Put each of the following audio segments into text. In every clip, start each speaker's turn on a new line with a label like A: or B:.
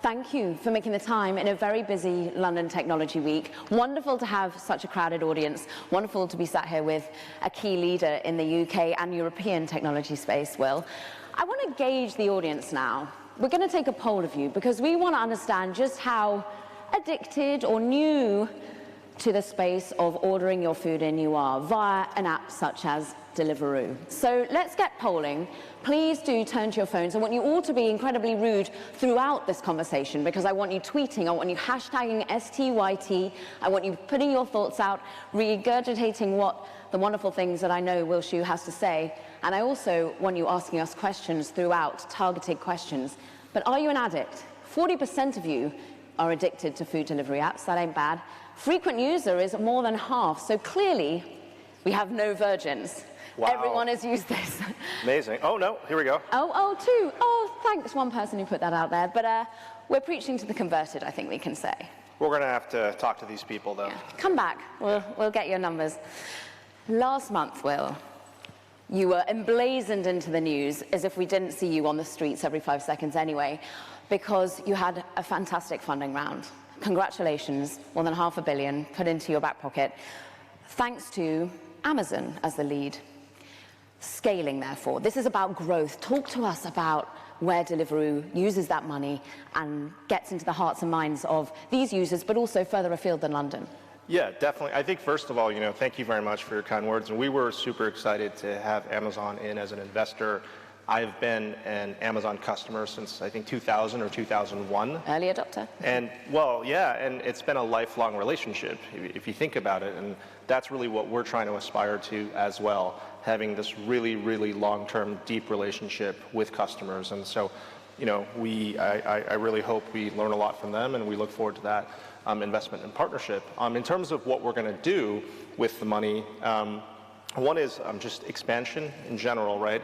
A: Thank you for making the time in a very busy London Technology Week. Wonderful to have such a crowded audience. Wonderful to be sat here with a key leader in the UK and European technology space, Will. I want to gauge the audience now. We're going to take a poll of you because we want to understand just how addicted or new to the space of ordering your food in you are via an app such as Deliveroo. So let's get polling. Please do turn to your phones. I want you all to be incredibly rude throughout this conversation because I want you tweeting, I want you hashtagging STYT, I want you putting your thoughts out, regurgitating what the wonderful things that I know Will Shu has to say, and I also want you asking us questions throughout, targeted questions. But are you an addict? 40% of you are addicted to food delivery apps. That ain't bad. Frequent user is more than half, so clearly we have no virgins.
B: Wow.
A: Everyone has used this.
B: Amazing. Oh, no, here we go.
A: Two. Oh, thanks, one person who put that out there. But we're preaching to the converted, I think we can say.
B: We're going to have to talk to these people, though.
A: Yeah. Come back. We'll get your numbers. Last month, Will, you were emblazoned into the news as if we didn't see you on the streets every 5 seconds anyway, because you had a fantastic funding round. Congratulations, more than $500 million put into your back pocket, thanks to Amazon as the lead. Scaling, therefore. This is about growth. Talk to us about where Deliveroo uses that money and gets into the hearts and minds of these users, but also further afield than London.
B: Yeah, definitely. I think, first of all, thank you very much for your kind words. And we were super excited to have Amazon in as an investor. I've been an Amazon customer since, I think, 2000 or 2001.
A: Early adopter.
B: And, well, yeah, and it's been a lifelong relationship, if you think about it. And that's really what we're trying to aspire to as well, having this really, really long-term, deep relationship with customers. And so, I really hope we learn a lot from them, and we look forward to that investment and partnership. In terms of what we're going to do with the money, one is just expansion in general, right?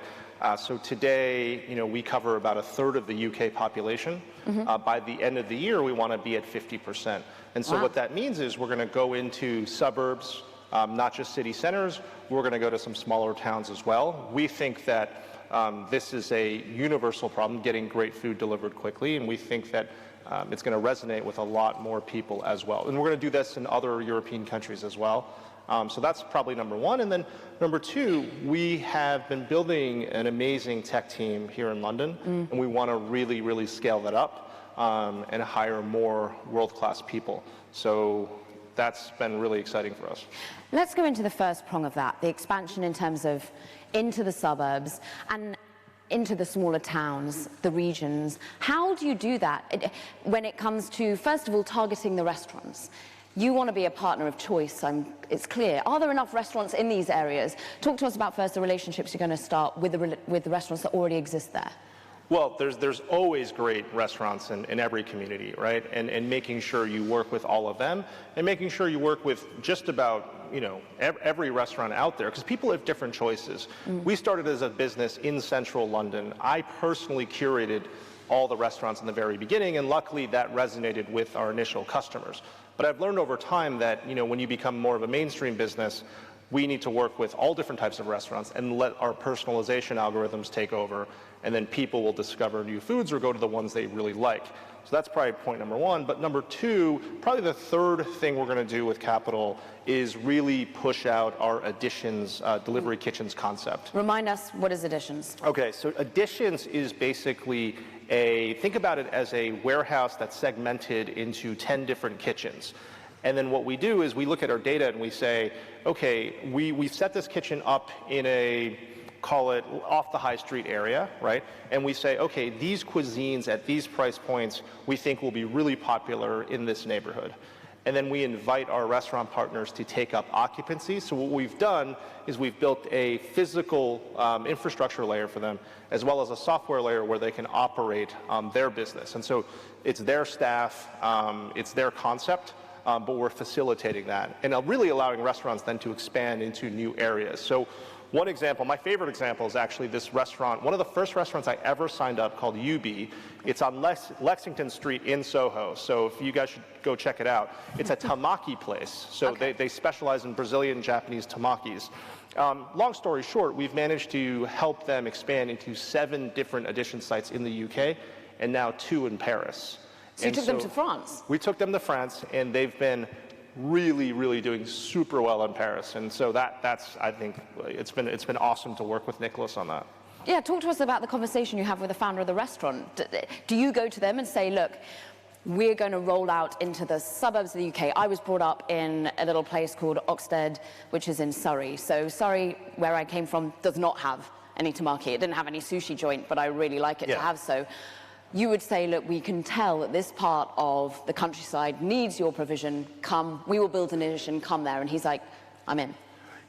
B: So today, we cover about a third of the UK population. Mm-hmm. By the end of the year, we want to be at 50%. And so what that means is we're going to go into suburbs, not just city centers. We're going to go to some smaller towns as well. We think that this is a universal problem, getting great food delivered quickly, and we think that it's going to resonate with a lot more people as well. And we're going to do this in other European countries as well. So that's probably number one. And then number two, we have been building an amazing tech team here in London, and we want to really, really scale that up and hire more world-class people. So that's been really exciting for us.
A: Let's go into the first prong of that, the expansion in terms of into the suburbs and into the smaller towns, the regions. How do you do that when it comes to, first of all, targeting the restaurants? You want to be a partner of choice, it's clear. Are there enough restaurants in these areas? Talk to us about first the relationships you're going to start with the restaurants that already exist there.
B: Well, there's always great restaurants in every community, right? And making sure you work with all of them, and making sure you work with just about every restaurant out there, because people have different choices. We started as a business in central London. I personally curated all the restaurants in the very beginning, and luckily that resonated with our initial customers. But I've learned over time that when you become more of a mainstream business, we need to work with all different types of restaurants and let our personalization algorithms take over, and then people will discover new foods or go to the ones they really like. So that's probably point number one. But number two, probably the third thing we're going to do with capital is really push out our Additions delivery kitchens concept.
A: Remind us, what is Additions?
B: Okay, so Additions is basically think about it as a warehouse that's segmented into 10 different kitchens. And then what we do is we look at our data and we say, okay, we set this kitchen up in a, call it off the high street area, right? And we say, okay, these cuisines at these price points we think will be really popular in this neighborhood. And then we invite our restaurant partners to take up occupancy. So what we've done is we've built a physical infrastructure layer for them, as well as a software layer where they can operate their business. And so it's their staff, it's their concept, but we're facilitating that and really allowing restaurants then to expand into new areas. So one example, my favorite example, is actually this restaurant, one of the first restaurants I ever signed up, called UB. It's on Lexington Street in Soho, so if you guys should go check it out. It's a tamaki place, so okay. They specialize in Brazilian and Japanese tamakis. Long story short, we've managed to help them expand into 7 different Addition sites in the UK, and now 2 in Paris.
A: So you took them to France?
B: We took them to France, and they've been really, really doing super well in Paris. And so that's I think, it's been awesome to work with Nicholas on that.
A: Yeah, talk to us about the conversation you have with the founder of the restaurant. Do you go to them and say, look, we're going to roll out into the suburbs of the UK? I was brought up in a little place called Oxted, which is in Surrey. So Surrey, where I came from, does not have any tamaki. It didn't have any sushi joint, but I really like it to have so. You would say, look, we can tell that this part of the countryside needs your provision. Come, we will build an addition, come there. And he's like, I'm in.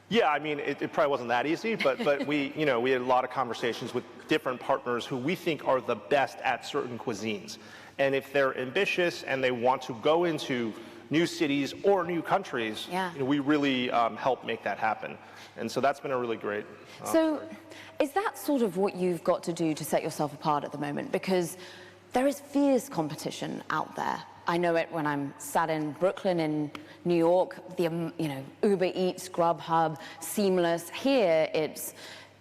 B: Yeah, I mean, it probably wasn't that easy, but we, we had a lot of conversations with different partners who we think are the best at certain cuisines. And if they're ambitious and they want to go into new cities or new countries, we really help make that happen. And so that's been a really great
A: So is that sort of what you've got to do to set yourself apart at the moment? Because there is fierce competition out there. I know it when I'm sat in Brooklyn, in New York, the Uber Eats, Grubhub, Seamless. Here it's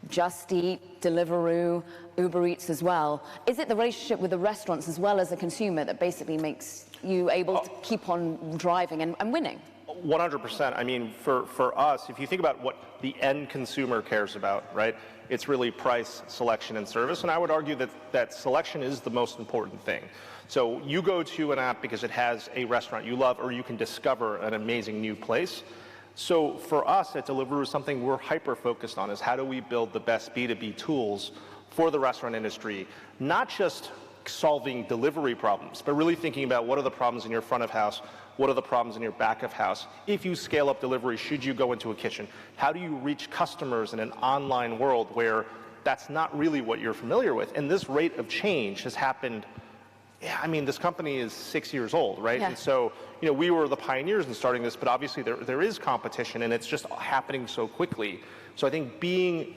A: Just Eat, Deliveroo, Uber Eats as well. Is it the relationship with the restaurants as well as the consumer that basically makes you able to keep on driving and winning?
B: 100%. I mean, for us, if you think about what the end consumer cares about, right, it's really price, selection, and service. And I would argue that selection is the most important thing. So you go to an app because it has a restaurant you love, or you can discover an amazing new place. So for us at Deliveroo, something we're hyper-focused on is how do we build the best B2B tools for the restaurant industry, not just solving delivery problems, but really thinking about what are the problems in your front of house, what are the problems in your back of house. If you scale up delivery, should you go into a kitchen? How do you reach customers in an online world where that's not really what you're familiar with? And this rate of change has happened. I mean, this company is 6 years old, right? And so, we were the pioneers in starting this, but obviously there is competition, and it's just happening so quickly. So I think being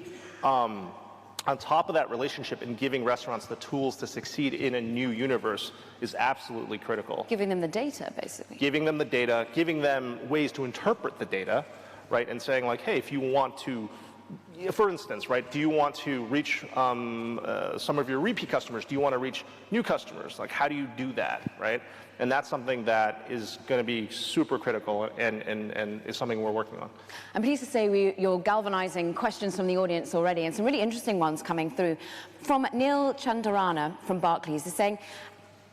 B: on top of that relationship and giving restaurants the tools to succeed in a new universe is absolutely critical.
A: Giving them the data, basically.
B: Giving them the data, giving them ways to interpret the data, right? And saying like, hey, if you want to, for instance, right, do you want to reach some of your repeat customers? Do you want to reach new customers? Like, how do you do that, right? And that's something that is going to be super critical and is something we're working on.
A: I'm pleased to say you're galvanizing questions from the audience already, and some really interesting ones coming through. From Neil Chandarana from Barclays is saying,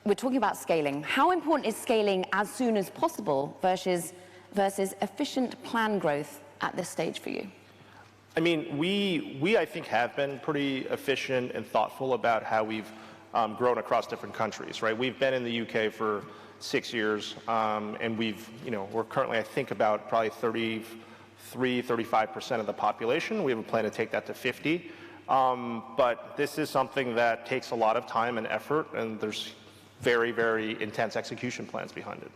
A: we're talking about scaling. How important is scaling as soon as possible versus efficient plan growth at this stage for you?
B: I mean, we I think have been pretty efficient and thoughtful about how we've grown across different countries, right? We've been in the UK for 6 years, and we're currently, I think, about probably 35% of the population. We have a plan to take that to 50. But this is something that takes a lot of time and effort, and there's very, very intense execution plans behind it.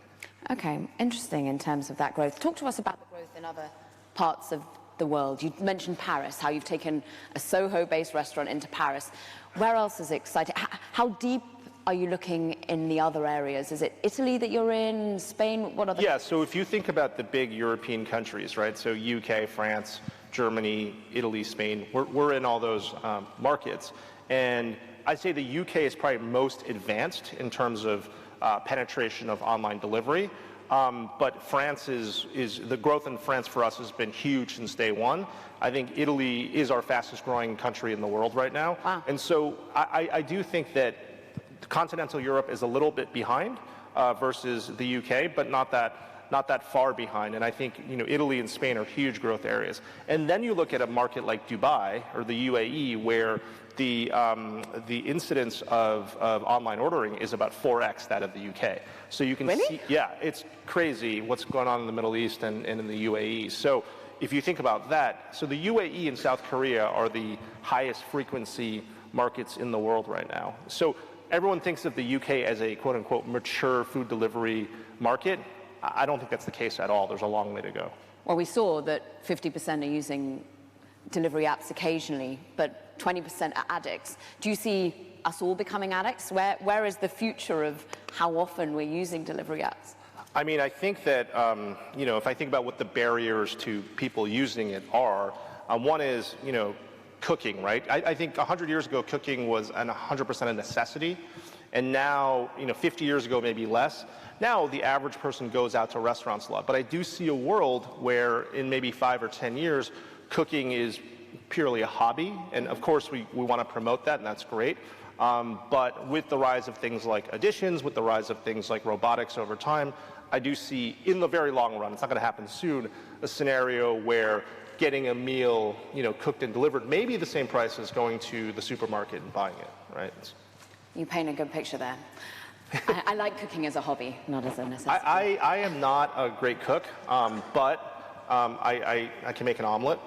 A: Okay, interesting in terms of that growth. Talk to us about the growth in other parts of the world. You mentioned Paris, how you've taken a Soho-based restaurant into Paris. Where else is it exciting? How deep are you looking in the other areas? Is it Italy that you're in, Spain? What other?
B: Yeah, so if you think about the big European countries, right? So UK, France, Germany, Italy, Spain, we're in all those markets. And I'd say the UK is probably most advanced in terms of penetration of online delivery. But France is the growth in France for us has been huge since day one. I think Italy is our fastest growing country in the world right now.
A: Wow.
B: And so I do think that continental Europe is a little bit behind versus the UK, but not that far behind. And I think Italy and Spain are huge growth areas. And then you look at a market like Dubai or the UAE, where the incidence of online ordering is about 4x that of the UK. So you can see, yeah, it's crazy what's going on in the Middle East and in the UAE. So if you think about that, so the UAE and South Korea are the highest frequency markets in the world right now. So everyone thinks of the UK as a quote unquote mature food delivery market. I don't think that's the case at all. There's a long way to go.
A: Well, we saw that 50% are using delivery apps occasionally, but 20% are addicts. Do you see us all becoming addicts? Where is the future of how often we're using delivery apps?
B: I mean, I think that, if I think about what the barriers to people using it are, one is, cooking, right? I think 100 years ago, cooking was 100% a necessity. And now, 50 years ago, maybe less, now the average person goes out to restaurants a lot. But I do see a world where in maybe 5 or 10 years, cooking is purely a hobby. And of course, we want to promote that, and that's great. But with the rise of things like additions, with the rise of things like robotics over time, I do see in the very long run, it's not going to happen soon, a scenario where getting a meal, cooked and delivered may be the same price as going to the supermarket and buying it, right?
A: You paint a good picture there. I like cooking as a hobby, not as a necessity.
B: I am not a great cook, but I can make an omelet.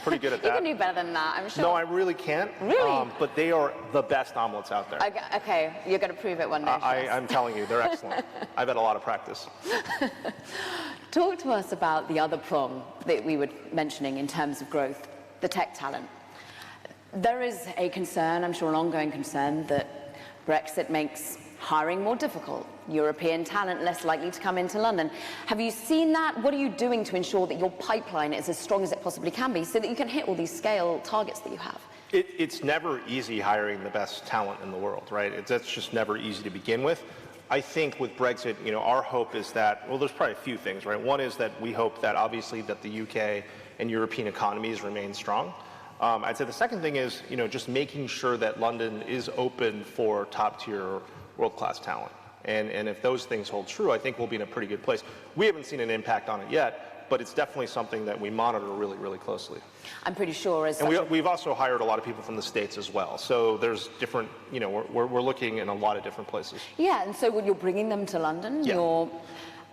B: Pretty good at that.
A: You can do better than that, I'm sure.
B: No, I really can't.
A: Really?
B: But they are the best omelets out there.
A: Okay, you're going to prove it one day.
B: I'm telling you, they're excellent. I've had a lot of practice.
A: Talk to us about the other prong that we were mentioning in terms of growth, the tech talent. There is a concern, I'm sure an ongoing concern, that Brexit makes hiring more difficult, European talent less likely to come into London. Have you seen that? What are you doing to ensure that your pipeline is as strong as it possibly can be so that you can hit all these scale targets that you have?
B: It's never easy hiring the best talent in the world, right? That's just never easy to begin with. I think with Brexit, our hope is that, well, there's probably a few things, right? One is that we hope that obviously that the UK and European economies remain strong. I'd say the second thing is, just making sure that London is open for top-tier world-class talent. And if those things hold true, I think we'll be in a pretty good place. We haven't seen an impact on it yet, but it's definitely something that we monitor really, really closely.
A: I'm pretty sure as
B: and we've also hired a lot of people from the States as well. So there's different, we're looking in a lot of different places.
A: Yeah, and so when you're bringing them to London,
B: yeah.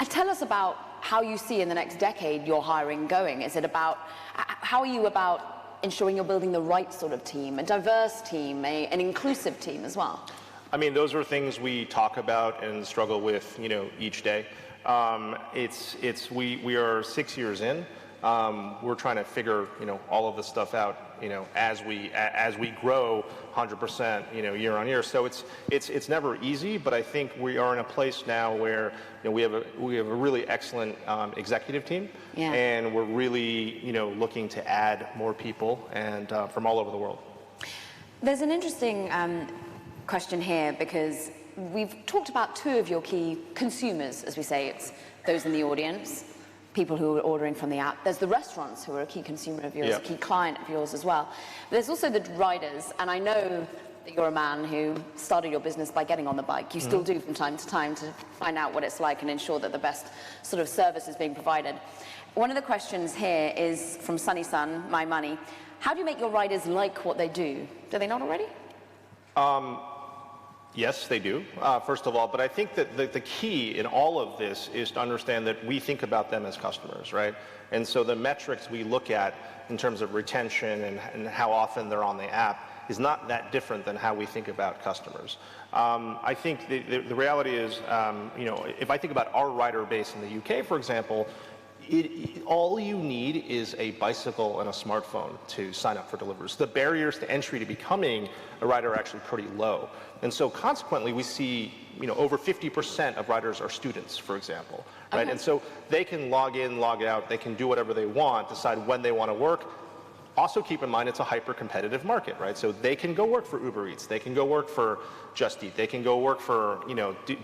A: Tell us about how you see in the next decade your hiring going. Is it about, how are you about ensuring you're building the right sort of team, a diverse team, an inclusive team as well?
B: I mean, those are things we talk about and struggle with, each day. We are 6 years in. We're trying to figure, all of this stuff out, as we grow 100%, year on year. So it's never easy, but I think we are in a place now where we have a really excellent executive team,
A: yeah.
B: And we're really, looking to add more people and from all over the world.
A: There's an interesting question here because we've talked about two of your key consumers, as we say. It's those in the audience, people who are ordering from the app. There's the restaurants who are a key consumer of yours,
B: yeah.
A: a key client of yours as well. But there's also the riders, and I know that you're a man who started your business by getting on the bike. You still do from time to time to find out what it's like and ensure that the best sort of service is being provided. One of the questions here is from Sunny Sun, My Money. How do you make your riders like what they do? Do they not already?
B: Yes, they do, first of all, but I think that the key in all of this is to understand that we think about them as customers, right? And so the metrics we look at in terms of retention and how often they're on the app is not that different than how we think about customers. I think the reality is, if I think about our rider base in the UK, for example, all you need is a bicycle and a smartphone to sign up for Deliveroo. So the barriers to entry to becoming a rider are actually pretty low. And so consequently, we see, over 50% of riders are students, for example, right?
A: Okay.
B: And so they can log in, log out, they can do whatever they want, decide when they want to work. Also keep in mind it's a hyper-competitive market, right? So they can go work for Uber Eats, they can go work for Just Eat, they can go work for,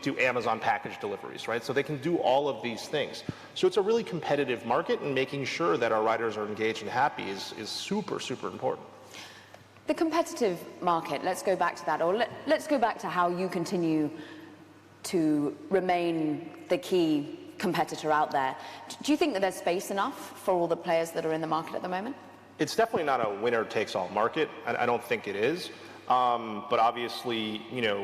B: do Amazon package deliveries, right? So they can do all of these things. So it's a really competitive market, and making sure that our riders are engaged and happy is super, super important.
A: The competitive market, let's go back to that, or let's go back to how you continue to remain the key competitor out there. Do you think that there's space enough for all the players that are in the market at the moment?
B: It's definitely not a winner-takes-all market. I don't think it is. But obviously,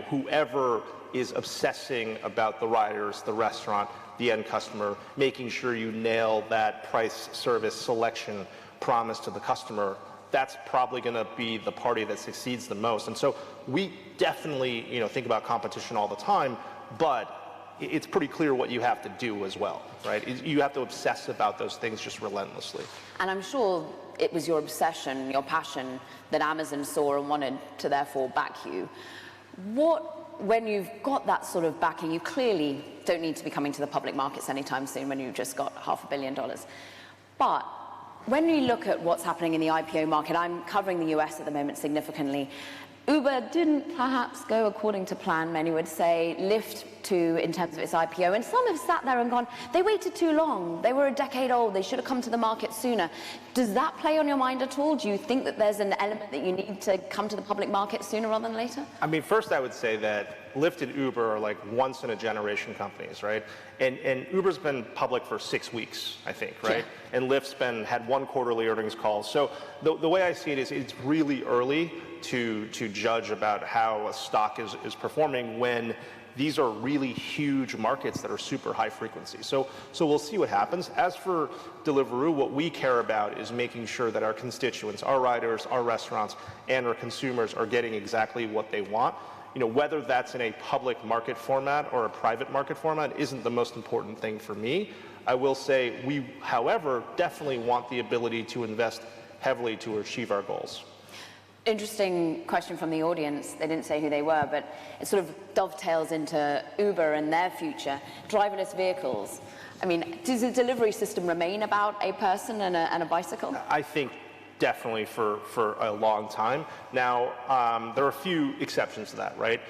B: whoever is obsessing about the riders, the restaurant, the end customer, making sure you nail that price, service, selection promise to the customer, that's probably going to be the party that succeeds the most. And so we definitely, think about competition all the time, but it's pretty clear what you have to do as well, right? You have to obsess about those things just relentlessly.
A: And I'm sure it was your obsession, your passion that Amazon saw and wanted to therefore back you. When you've got that sort of backing, you clearly don't need to be coming to the public markets anytime soon when you've just got $500 million. But when you look at what's happening in the IPO market, I'm covering the US at the moment significantly. Uber didn't perhaps go according to plan, many would say. Lyft too, in terms of its IPO. And some have sat there and gone, they waited too long. They were a decade old. They should have come to the market sooner. Does that play on your mind at all? Do you think that there's an element that you need to come to the public market sooner rather than later?
B: I mean, first I would say that Lyft and Uber are like once-in-a-generation companies, right? And Uber's been public for 6 weeks, I think, right? Yeah. And Lyft's had one quarterly earnings call. So the way I see it is it's really early to judge about how a stock is performing when these are really huge markets that are super high frequency. So we'll see what happens. As for Deliveroo, what we care about is making sure that our constituents, our riders, our restaurants, and our consumers are getting exactly what they want. Whether that's in a public market format or a private market format isn't the most important thing for me. I will say we, however, definitely want the ability to invest heavily to achieve our goals.
A: Interesting question from the audience. They didn't say who they were, but it sort of dovetails into Uber and their future. Driverless vehicles. I mean, does the delivery system remain about a person and a bicycle?
B: I think definitely for a long time. Now, there are a few exceptions to that, right?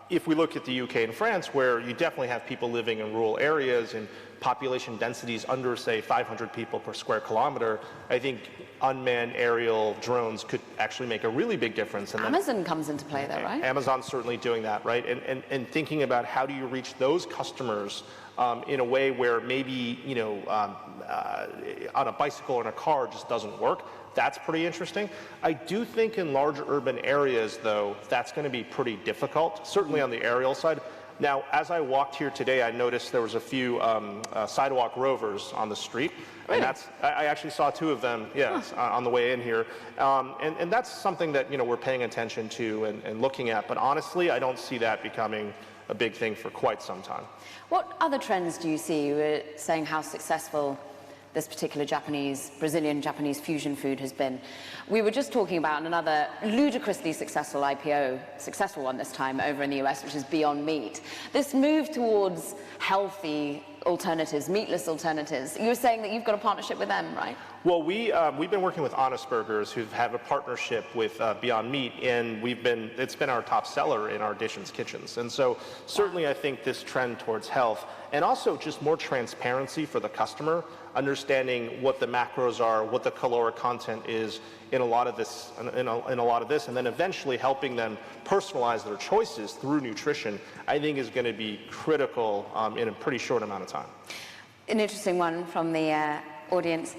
B: If we look at the UK and France, where you definitely have people living in rural areas and population densities under, say, 500 people per square kilometer, I think unmanned aerial drones could actually make a really big difference. And
A: Amazon comes into play there, right?
B: Amazon's certainly doing that, right? And thinking about how do you reach those customers in a way where maybe, on a bicycle or in a car just doesn't work. That's pretty interesting. I do think in large urban areas, though, that's going to be pretty difficult, certainly on the aerial side. Now, as I walked here today, I noticed there was a few sidewalk rovers on the street.
A: Really?
B: And I actually saw 2 of them, yes, on the way in here. And that's something that, we're paying attention to and looking at. But honestly, I don't see that becoming a big thing for quite some time.
A: What other trends do you see? You were saying how successful this particular Brazilian-Japanese fusion food has been. We were just talking about another ludicrously successful IPO, successful one this time, over in the US, which is Beyond Meat. This move towards healthy alternatives, meatless alternatives. You were saying that you've got a partnership with them, right?
B: Well, we've been working with Honest Burgers, who have a partnership with Beyond Meat, and it's been our top seller in our Editions kitchens. And so certainly I think this trend towards health, and also just more transparency for the customer, understanding what the macros are, what the caloric content is in a lot of this, and then eventually helping them personalize their choices through nutrition, I think is going to be critical in a pretty short amount of time.
A: An interesting one from the audience.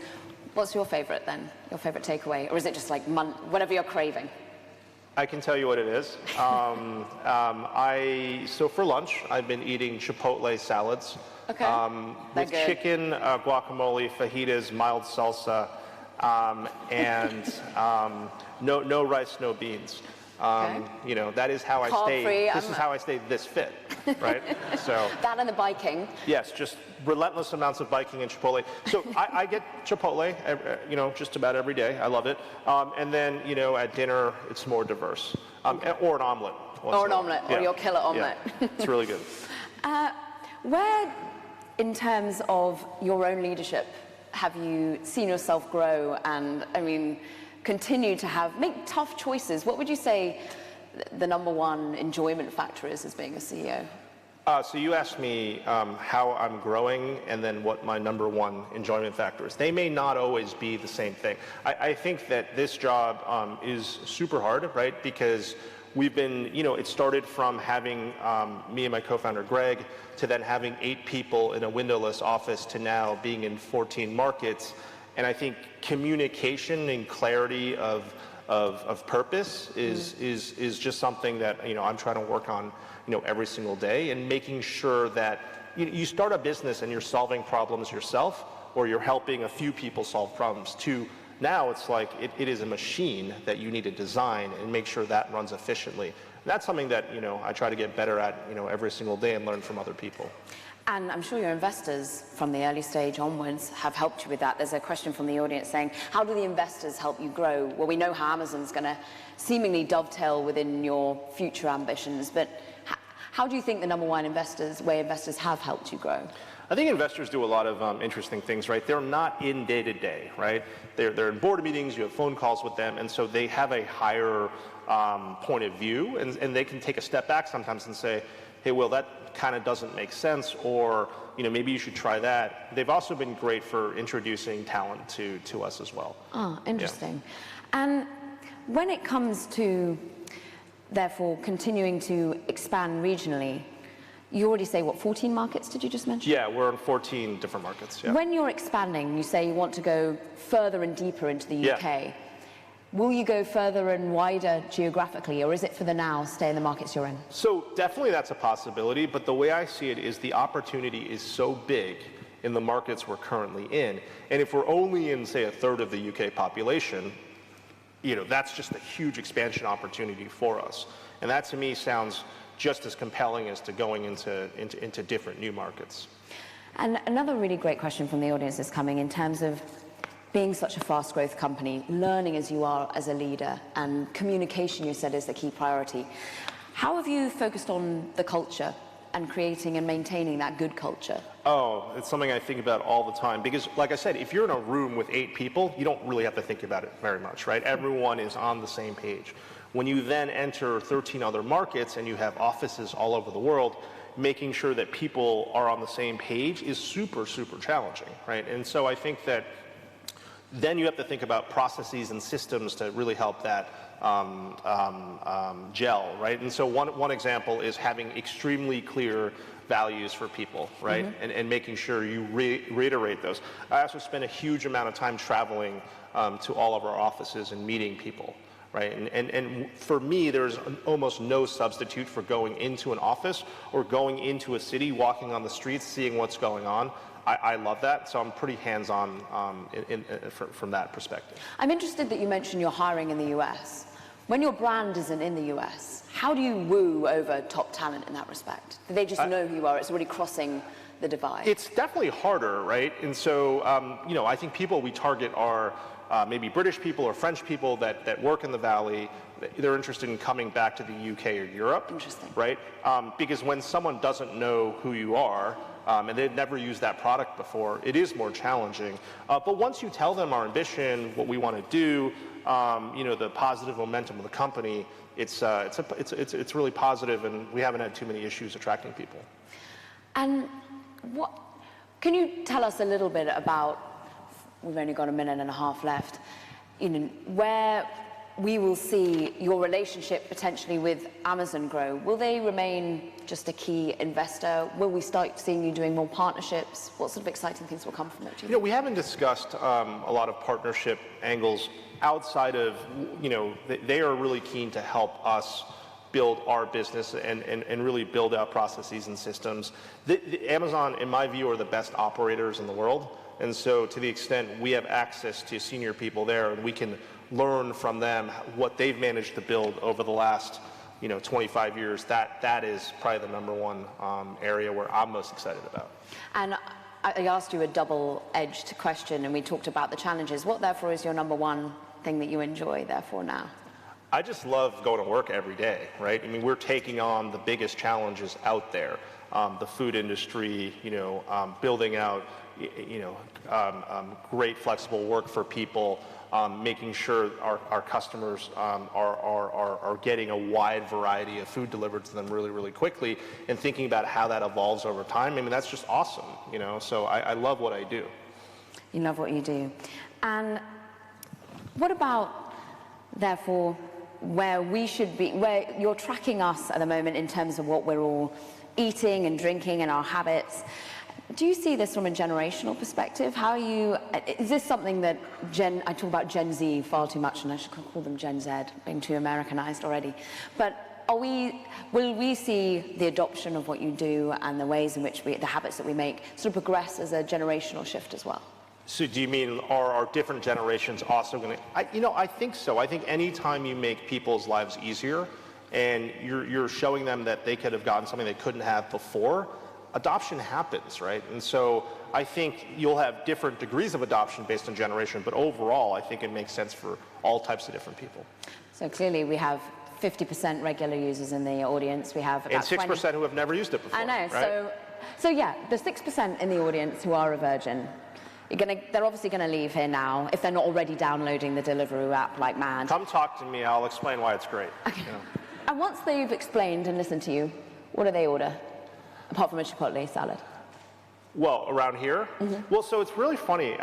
A: What's your favorite then? Your favorite takeaway? Or is it just like whatever you're craving?
B: I can tell you what it is. So for lunch, I've been eating Chipotle salads.
A: Okay.
B: With chicken, guacamole, fajitas, mild salsa, and no rice, no beans.
A: Okay.
B: That is how I stay.
A: This
B: is how I stay this fit, right? So
A: that and the biking.
B: Yes, just relentless amounts of biking and Chipotle. So I get Chipotle, just about every day. I love it. And then at dinner it's more diverse, or an omelet.
A: Or an omelette, or your killer omelette.
B: Yeah. It's really good.
A: Where, in terms of your own leadership, have you seen yourself grow and, continue to make tough choices? What would you say the number one enjoyment factor is as being a CEO?
B: So you asked me how I'm growing and then what my number one enjoyment factor is. They may not always be the same thing. I think that this job is super hard, right? Because we've been, it started from having me and my co-founder Greg to then having 8 people in a windowless office to now being in 14 markets. And I think communication and clarity of purpose is just something that I'm trying to work on every single day, and making sure that you start a business and you're solving problems yourself, or you're helping a few people solve problems, to now it's like it is a machine that you need to design and make sure that runs efficiently. And that's something that I try to get better at every single day and learn from other people.
A: And I'm sure your investors from the early stage onwards have helped you with that. There's a question from the audience saying, how do the investors help you grow? Well, we know how Amazon's going to seemingly dovetail within your future ambitions, but how do you think the number one investors have helped you grow?
B: I think investors do a lot of interesting things, right? They're not in day to day, right? They're in board meetings, you have phone calls with them, and so they have a higher point of view, and they can take a step back sometimes and say, hey, Will, that kind of doesn't make sense, or maybe you should try that. They've also been great for introducing talent to us as well.
A: Oh, interesting. Yeah. And when it comes to, therefore, continuing to expand regionally, you already say, what, 14 markets did you just mention?
B: Yeah, we're in 14 different markets. Yeah.
A: When you're expanding, you say you want to go further and deeper into the UK. Yeah. Will you go further and wider geographically, or is it for the now, stay in the markets you're in?
B: So definitely that's a possibility, but the way I see it is the opportunity is so big in the markets we're currently in, and if we're only in, say, a third of the UK population, that's just a huge expansion opportunity for us. And that to me sounds just as compelling as to going into different new markets.
A: And another really great question from the audience is coming in terms of being such a fast growth company, learning as you are as a leader, and communication, you said, is the key priority. How have you focused on the culture and creating and maintaining that good culture?
B: Oh, it's something I think about all the time, because like I said, if you're in a room with 8 people, you don't really have to think about it very much, right? Everyone is on the same page. When you then enter 13 other markets and you have offices all over the world, making sure that people are on the same page is super, super challenging, right? And so I think that then you have to think about processes and systems to really help that gel, right? And so one example is having extremely clear values for people, right? Mm-hmm. And making sure you reiterate those. I also spend a huge amount of time traveling to all of our offices and meeting people, right? And for me, there's almost no substitute for going into an office or going into a city, walking on the streets, seeing what's going on. I love that, so I'm pretty hands-on from that perspective.
A: I'm interested that you mentioned you're hiring in the US. When your brand isn't in the US, how do you woo over top talent in that respect? Do they just know who you are? It's already crossing the divide.
B: It's definitely harder, right? And so, I think people we target are maybe British people or French people that work in the Valley. They're interested in coming back to the UK or Europe.
A: Interesting.
B: Right? Because when someone doesn't know who you are, and they've never used that product before, it is more challenging. But once you tell them our ambition, what we want to do, the positive momentum of the company, it's really positive, and we haven't had too many issues attracting people.
A: And can you tell us a little bit about, we've only got a minute and a half left, where we will see your relationship potentially with Amazon grow? Will they remain just a key investor? Will we start seeing you doing more partnerships? What sort of exciting things will come from it?
B: We haven't discussed a lot of partnership angles outside of, they are really keen to help us build our business and really build out processes and systems. Amazon, in my view, are the best operators in the world. And so to the extent we have access to senior people there, and we can learn from them what they've managed to build over the last 25 years, that is probably the number one area where I'm most excited about.
A: And I asked you a double-edged question, and we talked about the challenges. What, therefore, is your number one thing that you enjoy, therefore, now?
B: I just love going to work every day, right? I mean, we're taking on the biggest challenges out there. The food industry, building out, great flexible work for people, making sure our customers are getting a wide variety of food delivered to them really, really quickly, and thinking about how that evolves over time. I mean, that's just awesome, so I love what I do.
A: You love what you do. And what about, therefore, where we should be, where you're tracking us at the moment in terms of what we're all eating and drinking and our habits? Do you see this from a generational perspective? Is this something that I talk about Gen Z far too much, and I should call them Gen Z, being too Americanized already. But will we see the adoption of what you do and the ways in which the habits that we make sort of progress as a generational shift as well?
B: So do you mean are different generations also going to, I think so. I think anytime you make people's lives easier and you're showing them that they could have gotten something they couldn't have before, adoption happens, right? And so I think you'll have different degrees of adoption based on generation, but overall, I think it makes sense for all types of different people.
A: So clearly we have 50% regular users in the audience. We have about
B: and 6% who have never used it before.
A: I know.
B: Right?
A: So yeah, the 6% in the audience who are a virgin, they're obviously going to leave here now if they're not already downloading the Deliveroo app like mad.
B: Come talk to me. I'll explain why it's great.
A: Okay.
B: You know.
A: And once they've explained and listened to you, what do they order? Apart from a chipotle salad.
B: Well, around here? Well, so it's really funny.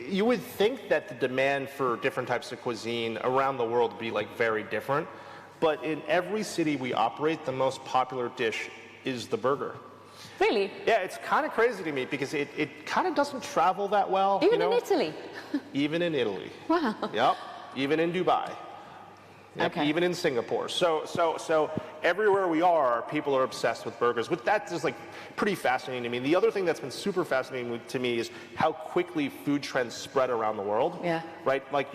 B: You would think that the demand for different types of cuisine around the world would be like very different. But in every city we operate, the most popular dish is the burger.
A: Really?
B: Yeah, it's kind of crazy to me because it kind of doesn't travel that well.
A: Even in Italy?
B: Even in Italy.
A: Wow.
B: Yep. Even in Dubai. Yep.
A: Okay.
B: Even in Singapore. So everywhere we are, people are obsessed with burgers. But that's just like pretty fascinating to me. And the other thing that's been super fascinating to me is how quickly food trends spread around the world.
A: Yeah.
B: Right? Like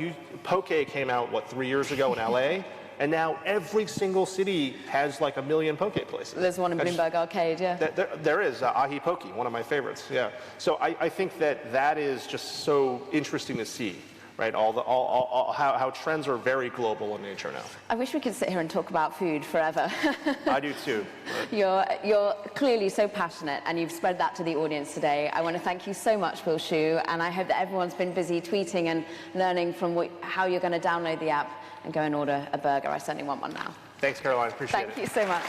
B: poke came out, 3 years ago in LA? And now every single city has like 1 million poke places.
A: There's one in Bloomberg Arcade, yeah.
B: There is Ahi Poke, one of my favorites. Yeah. So I think that is just so interesting to see, right? How trends are very global in nature now.
A: I wish we could sit here and talk about food forever.
B: I do too.
A: You're clearly so passionate, and you've spread that to the audience today. I want to thank you so much, Will Shu, and I hope that everyone's been busy tweeting and learning from how you're going to download the app and go and order a burger. I certainly want one now.
B: Thanks, Caroline. Appreciate it.
A: Thank you so much.